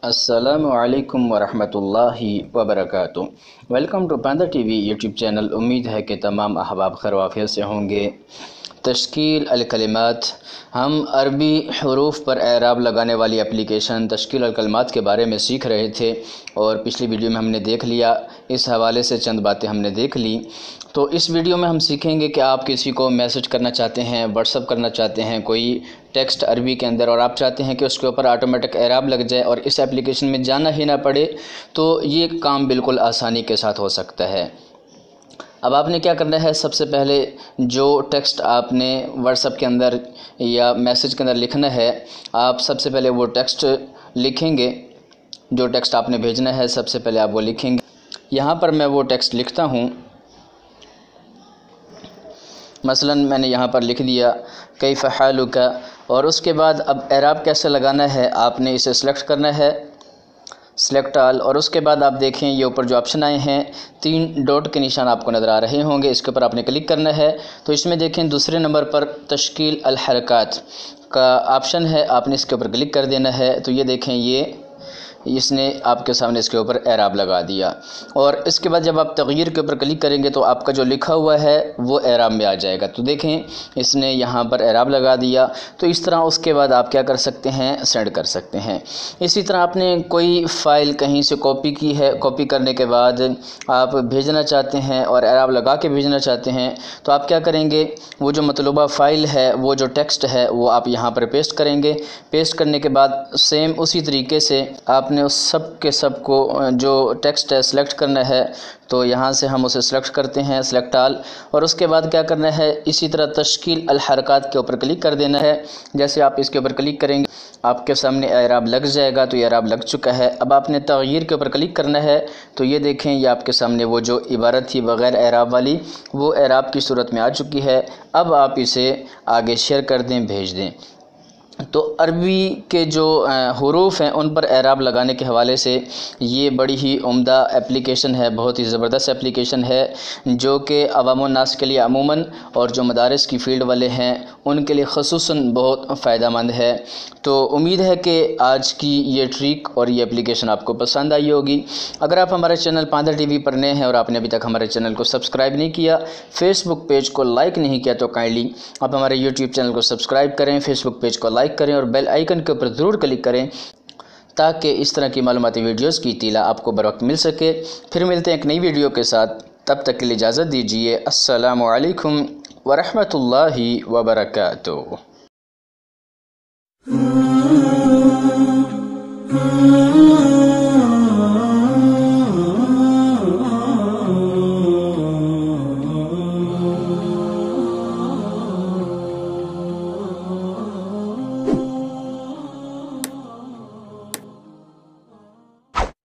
अस्सलामु अलैकुम वरहमतुल्लाहि वबरकातुहू। वेलकम टू पांदा टीवी यूट्यूब चैनल। उम्मीद है कि तमाम अहबाब खैर आफियत से होंगे। तश्कील अल कलिमात, हम अरबी हरूफ पर एराब लगाने वाली एप्लीकेशन तश्कील अल कलिमात के बारे में सीख रहे थे और पिछली वीडियो में हमने देख लिया। इस हवाले से चंद बातें हमने देख ली। तो इस वीडियो में हम सीखेंगे कि आप किसी को मैसेज करना चाहते हैं, व्हाट्सअप करना चाहते हैं कोई टेक्स्ट अरबी के अंदर, और आप चाहते हैं कि उसके ऊपर ऑटोमेटिक एराब लग जाए और इस एप्लीकेशन में जाना ही ना पड़े, तो ये काम बिल्कुल आसानी के साथ हो सकता है। अब आपने क्या करना है, सबसे पहले जो टेक्स्ट आपने व्हाट्सएप के अंदर या मैसेज के अंदर लिखना है, आप सबसे पहले वो टेक्स्ट लिखेंगे। जो टेक्स्ट आपने भेजना है सबसे पहले आप वो लिखेंगे। यहाँ पर मैं वो टेक्स्ट लिखता हूँ। मसलन मैंने यहाँ पर लिख दिया कैफ़ हालुका, और उसके बाद अब एराब कैसे लगाना है, आपने इसे सेलेक्ट करना है, सेलेक्ट ऑल, और उसके बाद आप देखें ये ऊपर जो ऑप्शन आए हैं 3 डॉट के निशान आपको नज़र आ रहे होंगे, इसके ऊपर आपने क्लिक करना है। तो इसमें देखें दूसरे नंबर पर तश्कील अल हरकात का ऑप्शन है, आपने इसके ऊपर क्लिक कर देना है। तो ये देखें इसने आपके सामने इसके ऊपर एराब लगा दिया, और इसके बाद जब आप तग़यीर के ऊपर क्लिक करेंगे तो आपका जो लिखा हुआ है वो एराब में आ जाएगा। तो देखें इसने यहाँ पर एराब लगा दिया। तो इस तरह उसके बाद आप क्या कर सकते हैं, सेंड कर सकते हैं। इसी तरह आपने कोई फ़ाइल कहीं से कॉपी की है, कॉपी करने के बाद आप भेजना चाहते हैं और एराब लगा के भेजना चाहते हैं, तो आप क्या करेंगे, वो जो मतलूबा फ़ाइल है, वो जो टेक्स्ट है वो आप यहाँ पर पेस्ट करेंगे। पेस्ट करने के बाद सेम उसी तरीके से आपने उस सब के सब को जो टेक्स्ट है सेलेक्ट करना है। तो यहाँ से हम उसे सेलेक्ट करते हैं, सेलेक्ट ऑल, और उसके बाद क्या करना है, इसी तरह तश्कील अल हरकात के ऊपर क्लिक कर देना है। जैसे आप इसके ऊपर क्लिक करेंगे आपके सामने एराब लग जाएगा। तो ये एराब लग चुका है। अब आपने तग़यीर के ऊपर क्लिक करना है। तो ये देखें ये आपके सामने वो जो इबारत थी बग़ैर एराब वाली, वो एराब की सूरत में आ चुकी है। अब आप इसे आगे शेयर कर दें, भेज दें। तो अरबी के जो हुरूफ हैं उन पर एराब लगाने के हवाले से ये बड़ी ही उम्दा एप्लीकेशन है, बहुत ही ज़बरदस्त एप्लीकेशन है, जो कि अवामुन्नास के लिए अमूमन और जो मदारिस की फ़ील्ड वाले हैं उनके लिए ख़ुसूसन बहुत फ़ायदेमंद है। तो उम्मीद है कि आज की ये ट्रिक और ये एप्लीकेशन आपको पसंद आई होगी। अगर आप हमारे चैनल पांदा टीवी पर नए हैं और आपने अभी तक हमारे चैनल को सब्सक्राइब नहीं किया, फेसबुक पेज को लाइक नहीं किया, तो काइंडली आप हमारे यूट्यूब चैनल को सब्सक्राइब करें, फेसबुक पेज को लाइक करें और बेल आइकन के ऊपर ज़रूर क्लिक करें, ताकि इस तरह की मालूमाती वीडियोस की इत्तला आपको बर वक्त मिल सके। फिर मिलते हैं एक नई वीडियो के साथ, तब तक के लिए इजाज़त दीजिए। अस्सलामु अलैकुम वरहमतुल्लाहि वबरकातुहू।